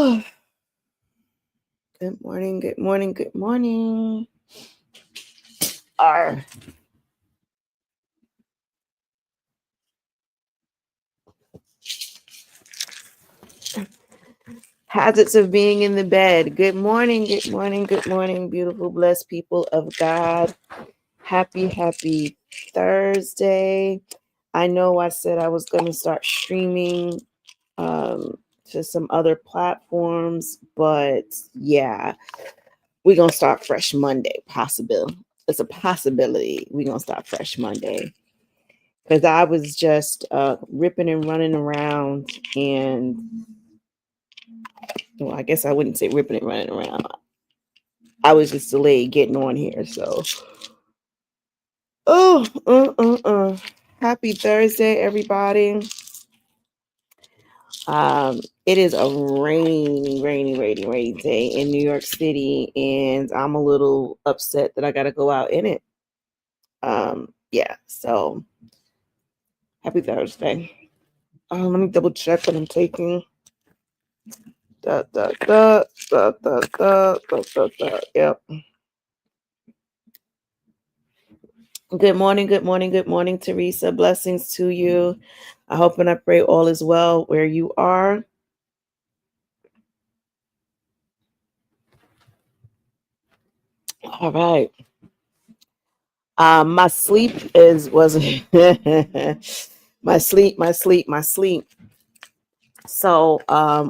Oh, good morning, good morning, good morning. Our hazards of being in the bed. Good morning, good morning, good morning, beautiful, blessed people of God. Happy Thursday. I know I said I was going to start streaming to some other platforms, but yeah, we're going to start fresh Monday. Possible. It's a possibility we're going to start fresh Monday. Because I was just ripping and running around, and well, I guess I wouldn't say ripping and running around. I was just delayed getting on here. So, oh, happy Thursday, everybody. It is a rainy day in New York City, and I'm a little upset that I got to go out in it. Yeah. So, happy Thursday. Let me double check what I'm taking. Da, da, da, da, da, da, da, da, da. Yep. Good morning, good morning, good morning, Teresa. Blessings to you. I hope and I pray all is well where you are. All right. My sleep was my sleep. So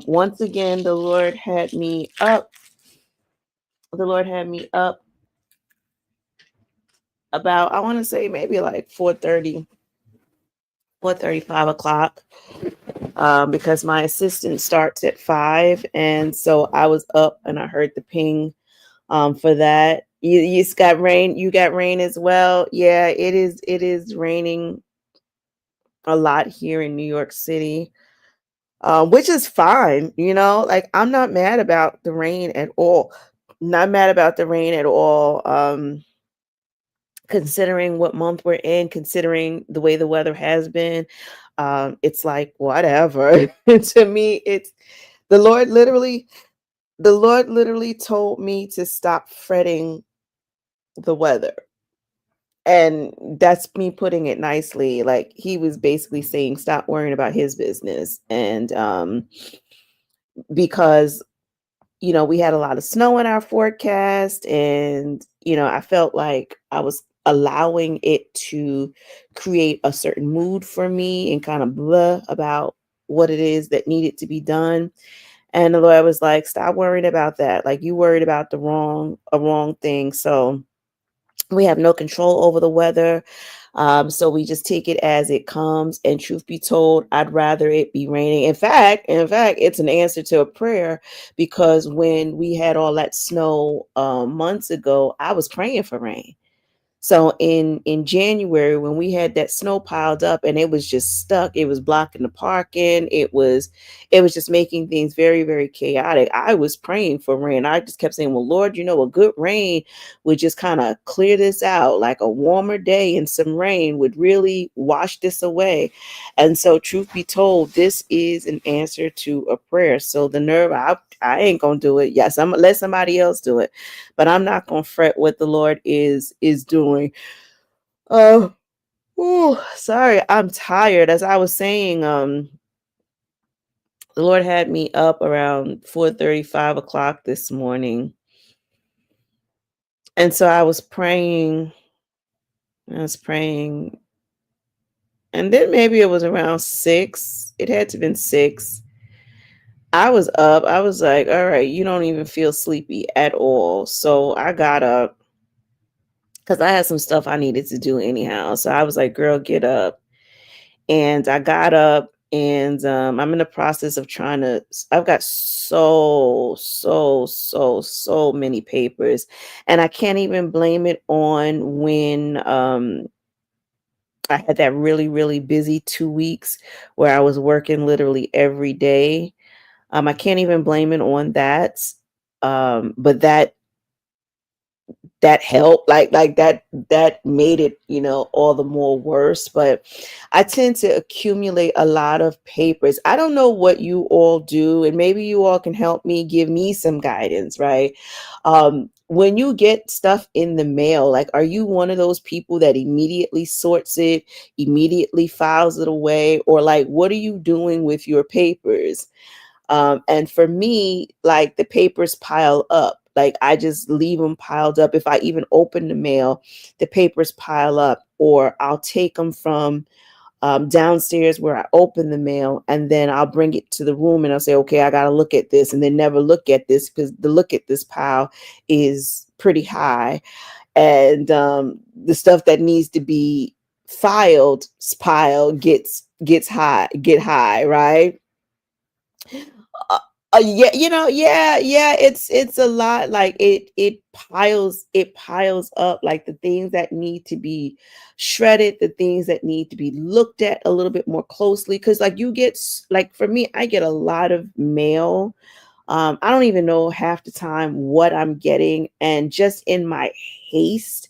once again, the Lord had me up. The Lord had me up about, I want to say maybe like 4:30, 5 o'clock. Because my assistant starts at 5, and so I was up and I heard the ping for that. You got rain. You got rain as well. Yeah, it is raining a lot here in New York City, which is fine. Like I'm not mad about the rain at all. Not mad about the rain at all. Considering what month we're in, considering the way the weather has been, it's like whatever. To me, it's the Lord literally. The Lord literally told me to stop fretting the weather. And that's me putting it nicely. Like he was basically saying, stop worrying about his business. And because, we had a lot of snow in our forecast, and, I felt like I was allowing it to create a certain mood for me and kind of blah about what it is that needed to be done. And the Lord was like, stop worrying about that. Like you worried about a wrong thing. So we have no control over the weather. So we just take it as it comes. And truth be told, I'd rather it be raining. In fact, it's an answer to a prayer, because when we had all that snow months ago, I was praying for rain. So in January, when we had that snow piled up and it was just stuck, it was blocking the parking. It was just making things very, very chaotic. I was praying for rain. I just kept saying, well, Lord, a good rain would just kind of clear this out. Like a warmer day and some rain would really wash this away. And so truth be told, this is an answer to a prayer. So the nerve, I ain't gonna do it. Yes, I'm gonna let somebody else do it, but I'm not gonna fret what the Lord is doing. Oh, sorry, I'm tired. As I was saying, the Lord had me up around 4:30, 5 o'clock this morning, and so I was praying. I was praying, and then maybe it was around 6. It had to have been 6. I was up. I was like, all right, you don't even feel sleepy at all. So I got up because I had some stuff I needed to do anyhow. So I was like, girl, get up. And I got up, and I'm in the process of I've got so many papers, and I can't even blame it on when I had that really, really busy 2 weeks where I was working literally every day. I can't even blame it on that. But that helped, like that made it, all the more worse. But I tend to accumulate a lot of papers. I don't know what you all do, and maybe you all can help me, give me some guidance, right? When you get stuff in the mail, like, are you one of those people that immediately sorts it, immediately files it away, or like, what are you doing with your papers? And for me, like, the papers pile up. Like, I just leave them piled up. If I even open the mail, the papers pile up, or I'll take them from downstairs where I open the mail, and then I'll bring it to the room and I'll say, okay, I got to look at this, and then never look at this because the look at this pile is pretty high. And the stuff that needs to be filed pile get high, right? Uh, yeah, yeah, it's a lot. Like, it piles up, like the things that need to be shredded, the things that need to be looked at a little bit more closely. Because, like, like, for me, I get a lot of mail. I don't even know half the time what I'm getting, and just in my haste,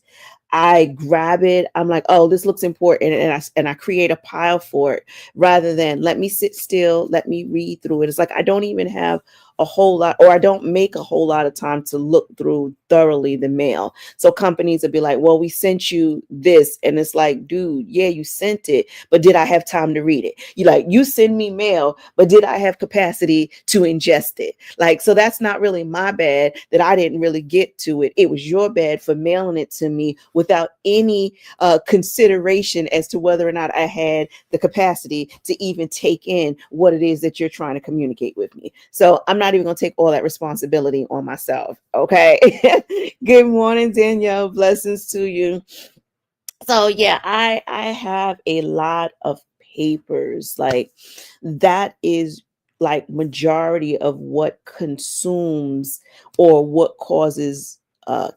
I grab it. I'm like, oh, this looks important, and I create a pile for it, rather than let me sit still, let me read through it. It's like I don't even have a whole lot, or I don't make a whole lot of time to look through thoroughly the mail. So companies will be like, well, we sent you this, and it's like, dude, yeah, you sent it, but did I have time to read it? You send me mail, but did I have capacity to ingest it? Like, so that's not really my bad that I didn't really get to it. It was your bad for mailing it to me without any consideration as to whether or not I had the capacity to even take in what it is that you're trying to communicate with me. So I'm not even going to take all that responsibility on myself. Okay. Good morning, Danielle. Blessings to you. So yeah, I have a lot of papers. Like, that is like majority of what consumes, or what causes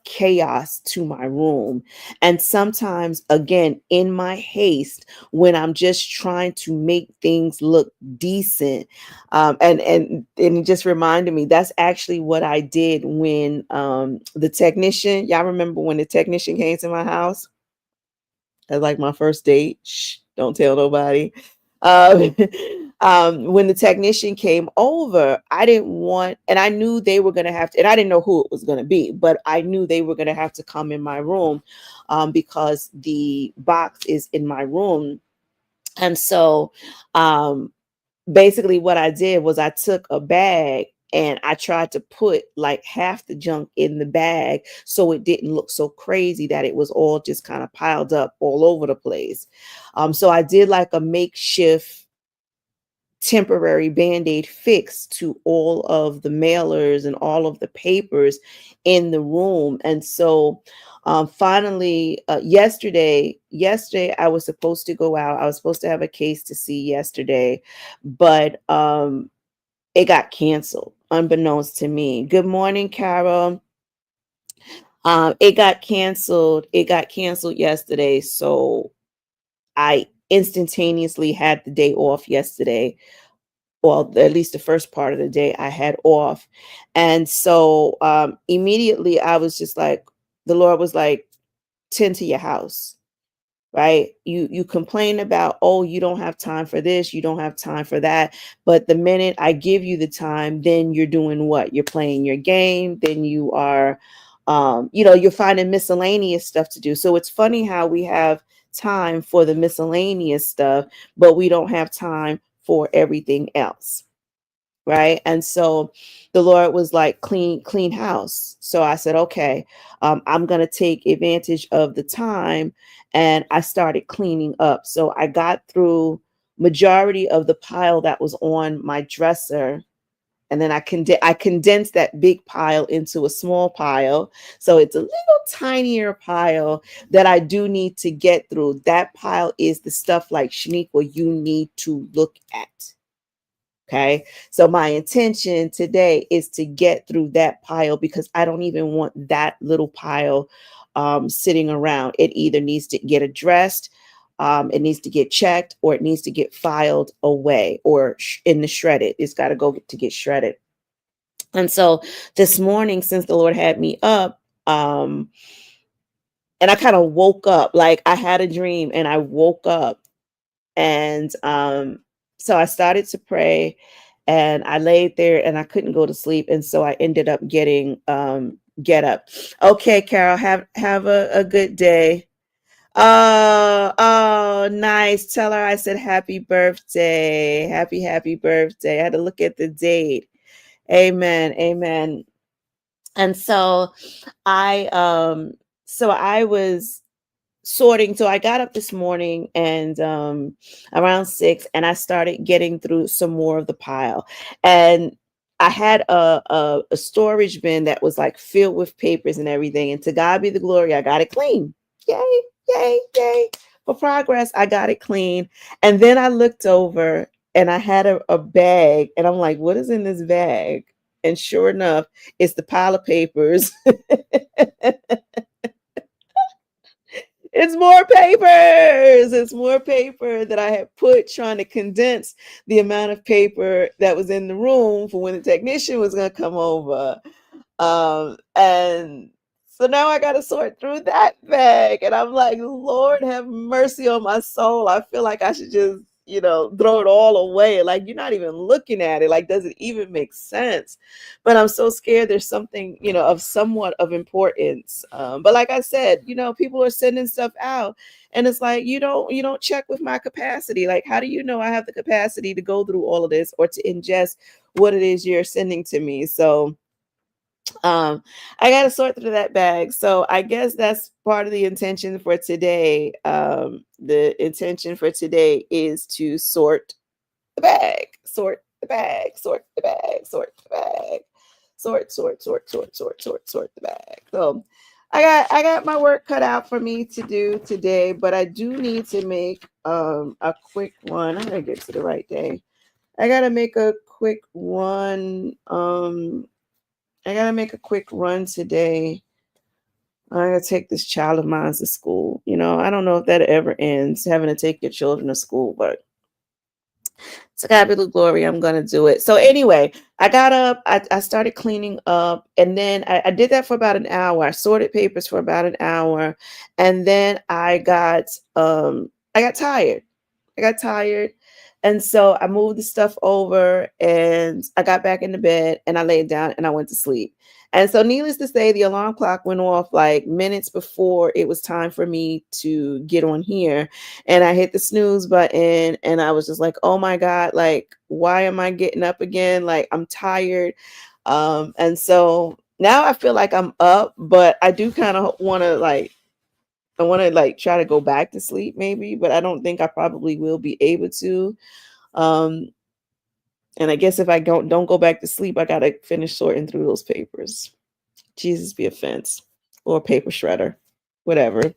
chaos to my room. And sometimes, again, in my haste, when I'm just trying to make things look decent, and it just reminded me, that's actually what I did when the technician, y'all remember when the technician came to my house as like my first date. Shh, don't tell nobody. Um, when the technician came over, I didn't want, and I knew they were going to have to, and I didn't know who it was going to be, but I knew they were going to have to come in my room, because the box is in my room. And so, um, basically what I did was I took a bag and I tried to put like half the junk in the bag so it didn't look so crazy that it was all just kind of piled up all over the place. So I did like a makeshift temporary band-aid fix to all of the mailers and all of the papers in the room. And so finally, yesterday I was supposed to go out. I was supposed to have a case to see yesterday, but it got canceled unbeknownst to me. Good morning, Carol. It got canceled yesterday, so I instantaneously had the day off yesterday. Well, at least the first part of the day I had off. And so immediately I was just like, the Lord was like, tend to your house, right? You complain about, oh, you don't have time for this, you don't have time for that. But the minute I give you the time, then you're doing what? You're playing your game, then you are you're finding miscellaneous stuff to do. So it's funny how we have time for the miscellaneous stuff, but we don't have time for everything else, right? And so the Lord was like, clean house. So I said, okay, I'm going to take advantage of the time. And I started cleaning up. So I got through majority of the pile that was on my dresser. And then I condensed that big pile into a small pile. So it's a little tinier pile that I do need to get through. That pile is the stuff, like, Shaniqua, you need to look at. Okay. So my intention today is to get through that pile, because I don't even want that little pile sitting around. It either needs to get addressed, it needs to get checked, or it needs to get filed away, or in the shredded. It's got to go to get shredded. And so this morning, since the Lord had me up, and I kind of woke up, like I had a dream and I woke up, and so I started to pray, and I laid there and I couldn't go to sleep, and so I ended up getting get up. Okay, Carol, have a good day. Oh, nice. Tell her I said happy birthday. Happy birthday. I had to look at the date. Amen. Amen. And so I was sorting. So I got up this morning and around 6, and I started getting through some more of the pile. And I had a storage bin that was like filled with papers and everything. And to God be the glory, I got it clean. Yay, yay, yay. For progress, I got it clean. And then I looked over and I had a bag, and I'm like, what is in this bag? And sure enough, it's the pile of papers. It's more papers. It's more paper that I had put trying to condense the amount of paper that was in the room for when the technician was going to come over. And so now I got to sort through that bag. And I'm like, Lord, have mercy on my soul. I feel like I should just, throw it all away. Like, you're not even looking at it. Like, does it even make sense? But I'm so scared there's something, of somewhat of importance. But like I said, people are sending stuff out, and it's like, you don't check with my capacity. Like, how do you know I have the capacity to go through all of this or to ingest what it is you're sending to me? So I got to sort through that bag. So I guess that's part of the intention for today. The intention for today is to sort the bag, sort the bag, sort the bag, sort the bag, sort the bag. So I got my work cut out for me to do today, but I do need to make a quick one. I'm gonna get to the right day. I gotta make a quick one. I gotta make a quick run today. I gotta take this child of mine to school. I don't know if that ever ends, having to take your children to school, but to God be the glory, I'm gonna do it. So anyway, I got up, I started cleaning up, and then I did that for about an hour. I sorted papers for about an hour, and then I got tired. I got tired. And so I moved the stuff over and I got back into bed and I laid down and I went to sleep. And so, needless to say, the alarm clock went off like minutes before it was time for me to get on here. And I hit the snooze button and I was just like, oh my God, like, why am I getting up again? Like, I'm tired. And so now I feel like I'm up, but I do kind of want to try to go back to sleep maybe, but I don't think I probably will be able to. Um, and I guess if I don't go back to sleep, I gotta finish sorting through those papers. Jesus be offense, or paper shredder, whatever.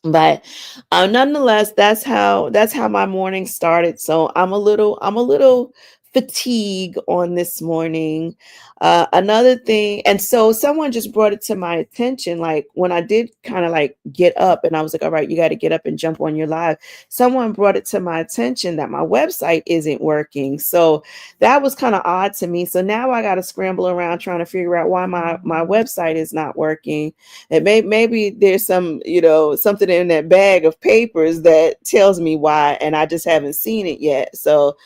But nonetheless, that's how my morning started. So I'm a little fatigue on this morning. Another thing, and so someone just brought it to my attention, like when I did kind of like get up and I was like, all right, you got to get up and jump on your live. Someone brought it to my attention that my website isn't working. So that was kind of odd to me. So now I got to scramble around trying to figure out why my website is not working. And maybe there's something in that bag of papers that tells me why, and I just haven't seen it yet. So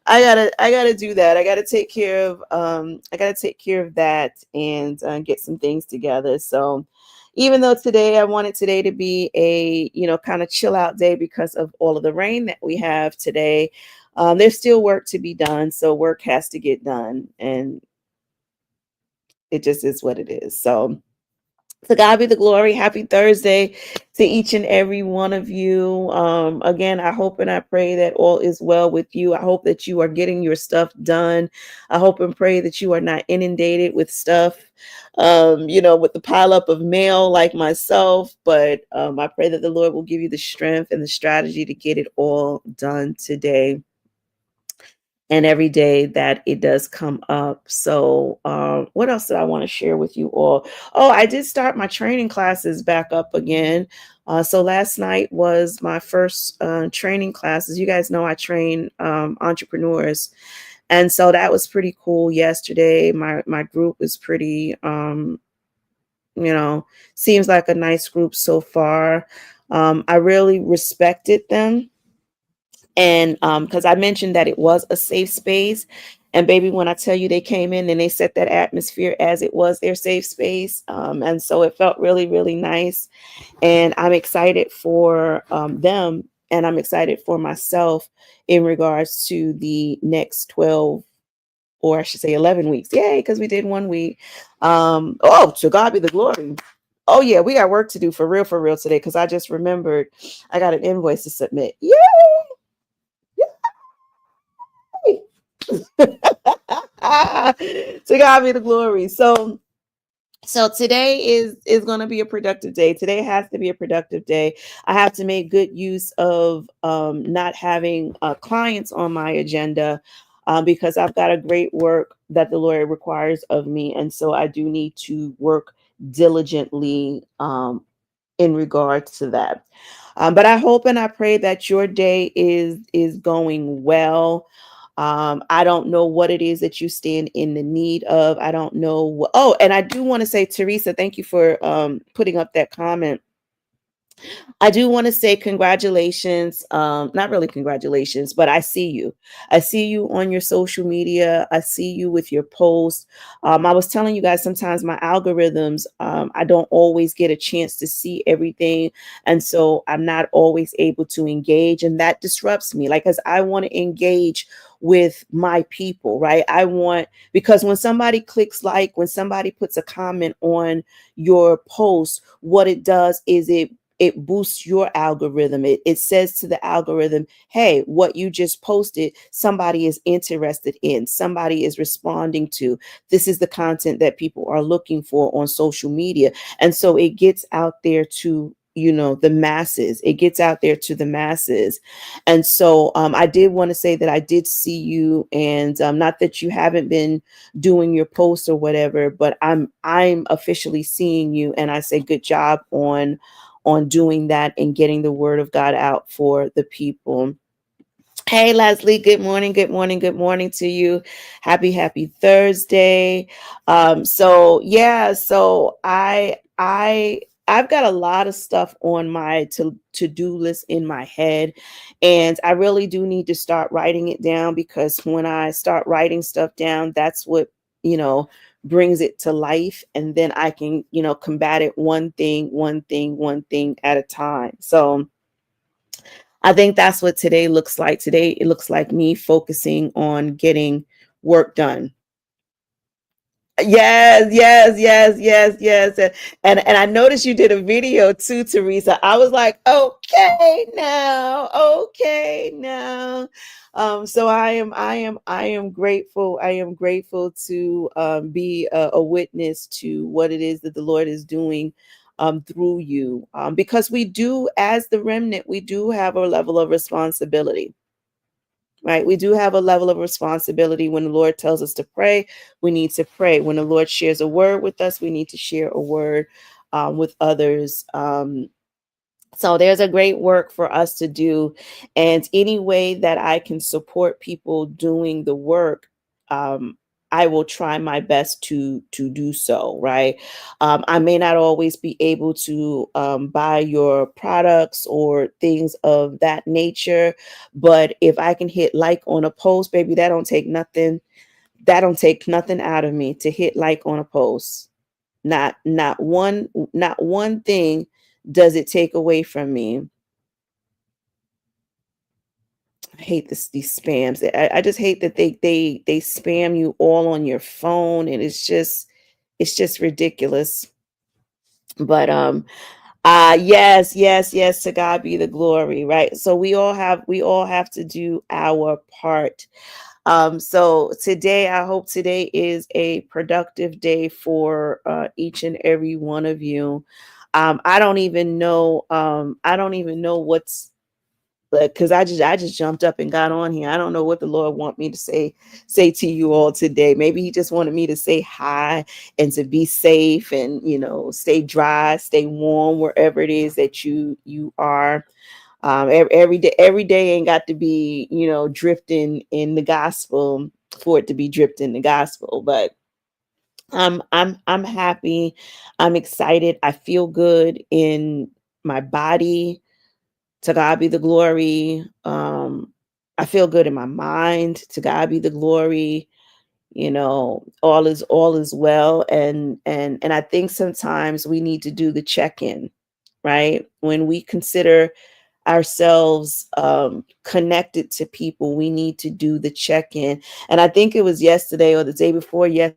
I gotta do that. I gotta take care of that and get some things together. So even though I wanted today to be a kind of chill out day because of all of the rain that we have today, there's still work to be done. So work has to get done, and it just is what it is. So to God be the glory. Happy Thursday to each and every one of you. Again, I hope and I pray that all is well with you. I hope that you are getting your stuff done. I hope and pray that you are not inundated with stuff, with the pileup of mail like myself. But I pray that the Lord will give you the strength and the strategy to get it all done today and every day that it does come up. So, what else did I want to share with you all? Oh, I did start my training classes back up again. So last night was my first training classes. You guys know I train entrepreneurs, and so that was pretty cool. Yesterday, my group was pretty You know, seems like a nice group so far. I really respected them, and because I mentioned that it was a safe space, and baby, when I tell you they came in and they set that atmosphere as it was their safe space, and so it felt really, really nice. And I'm excited for them, and I'm excited for myself in regards to the next 12, or I should say 11 weeks. Yay, because we did 1 week. Oh, to God be the glory. Oh yeah, we got work to do for real today, because I just remembered I got an invoice to submit. Yay! Yay! To God be the glory. So today is going to be a productive day. Today has to be a productive day. I have to make good use of not having clients on my agenda, because I've got a great work that the Lord requires of me, and so I do need to work diligently in regards to that. But I hope and I pray that your day is going well. I don't know what it is that you stand in the need of. I don't know. Oh, and I do want to say, Teresa, thank you for putting up that comment. I do want to say congratulations. Not really congratulations, but I see you. I see you on your social media. I see you with your posts. I was telling you guys, sometimes my algorithms, I don't always get a chance to see everything. And so I'm not always able to engage. And that disrupts me. Like, as I want to engage with my people, right? Because when somebody clicks like, when somebody puts a comment on your post, what it does is it boosts your algorithm. It says to the algorithm, hey, what you just posted, somebody is interested in, somebody is responding to. This is the content that people are looking for on social media. And so it gets out there to, the masses. It gets out there to the masses. And so I did want to say that I did see you, and not that you haven't been doing your posts or whatever, but I'm officially seeing you, and I say good job on doing that and getting the word of God out for the people. Hey Leslie, good morning, good morning, good morning to you. Happy Thursday. So yeah, so I've got a lot of stuff on my to-do list in my head, and I really do need to start writing it down, because when I start writing stuff down, that's what, you know, brings it to life, and then I can, combat it one thing at a time. So I think that's what today looks like. Today, it looks like me focusing on getting work done. Yes. And I noticed you did a video too, Teresa. I was like, okay now. So I am grateful. I am grateful to be a witness to what it is that the Lord is doing through you. Because we do, as the remnant, we do have a level of responsibility. Right. We do have a level of responsibility. When the Lord tells us to pray, we need to pray. When the Lord shares a word with us, we need to share a word with others. So there's a great work for us to do. And any way that I can support people doing the work, um, I will try my best to do so. Right. I may not always be able to buy your products or things of that nature, but if I can hit like on a post, baby, that don't take nothing. That don't take nothing out of me to hit like on a post. Not one thing does it take away from me. I hate these spams. I just hate that they spam you all on your phone, and it's just ridiculous. But yes, to God be the glory, right? So we all have to do our part. So today, I hope today is a productive day for each and every one of you. I don't even know. I don't even know what's, because I just jumped up and got on here. I don't know what the Lord want me to say to you all today. Maybe He just wanted me to say hi and to be safe, and stay dry, stay warm wherever it is that you are. Every day ain't got to be, drifting in the gospel for it to be dripped in the gospel. But I'm happy. I'm excited. I feel good in my body. To God be the glory. I feel good in my mind. To God be the glory. You know, all is well. And I think sometimes we need to do the check-in, right? When we consider ourselves connected to people, we need to do the check-in. And I think it was yesterday or the day before yesterday.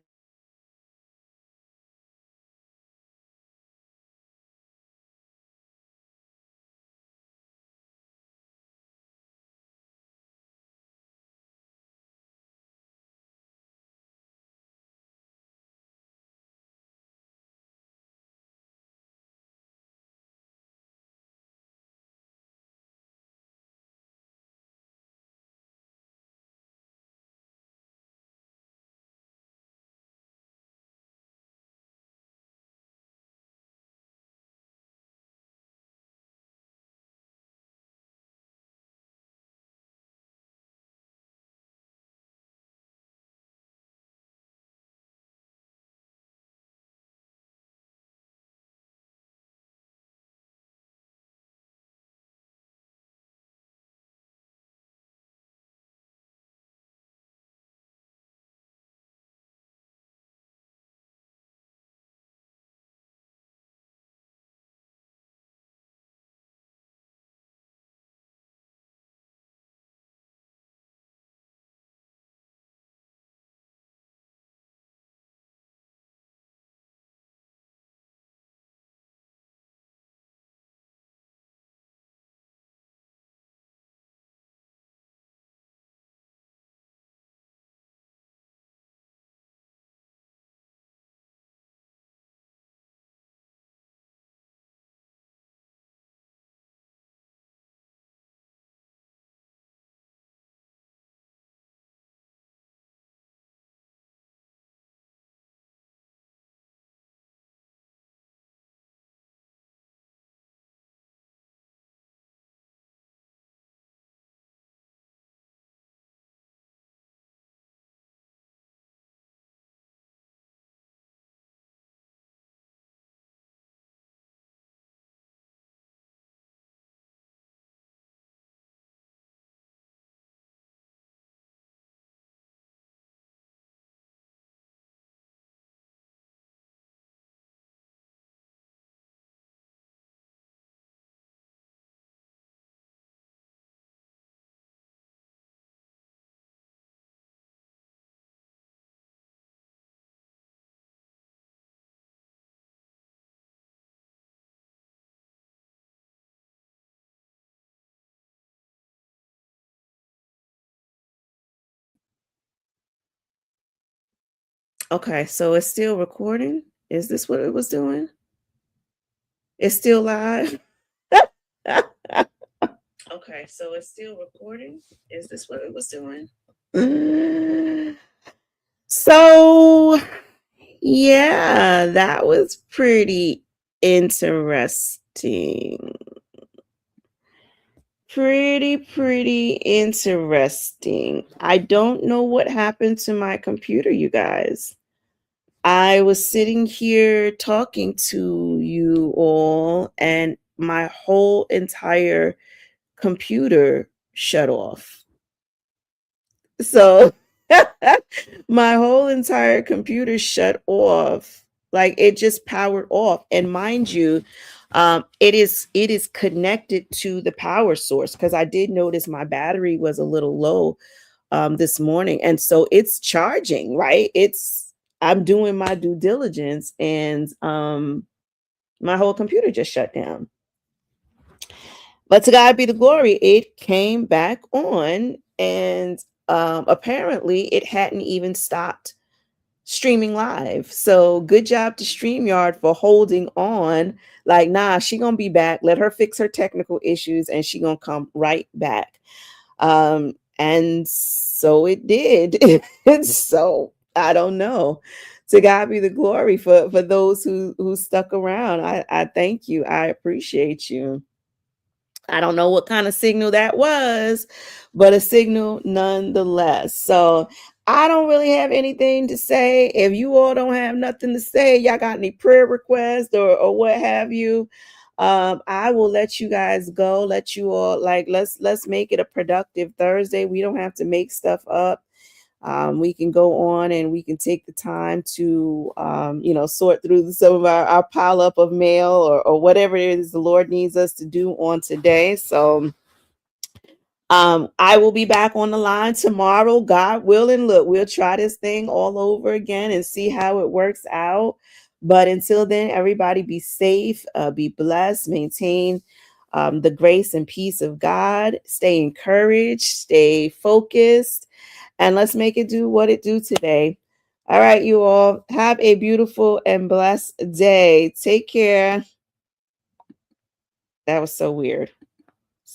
Okay, so it's still recording. Is this what it was doing? It's still live. Okay, so it's still recording. Is this what it was doing? So, yeah, that was pretty interesting. Pretty interesting. I don't know what happened to my computer, you guys. I was sitting here talking to you all, and my whole entire computer shut off. So my whole entire computer shut off. Like it just powered off. And mind you, it is connected to the power source because I did notice my battery was a little low this morning, and so it's charging. Right, it's I'm doing my due diligence, and my whole computer just shut down. But to God be the glory, it came back on, and apparently it hadn't even stopped streaming live. So good job to StreamYard for holding on. Like, nah, she gonna be back. Let her fix her technical issues, and she gonna come right back. And so it did. And so I don't know. To God be the glory for those who stuck around. I thank you. I appreciate you. I don't know what kind of signal that was, but a signal nonetheless. So I don't really have anything to say. If you all don't have nothing to say, y'all got any prayer requests or what have you, I will let you guys go. Let you all like let's make it a productive Thursday. We don't have to make stuff up. We can go on and we can take the time to sort through some of our pile up of mail or whatever it is the Lord needs us to do on today. So I will be back on the line tomorrow, God willing. Look, we'll try this thing all over again and see how it works out. But until then, everybody be safe, be blessed, maintain the grace and peace of God, stay encouraged, stay focused, and let's make it do what it do today. All right, you all have a beautiful and blessed day. Take care. That was so weird.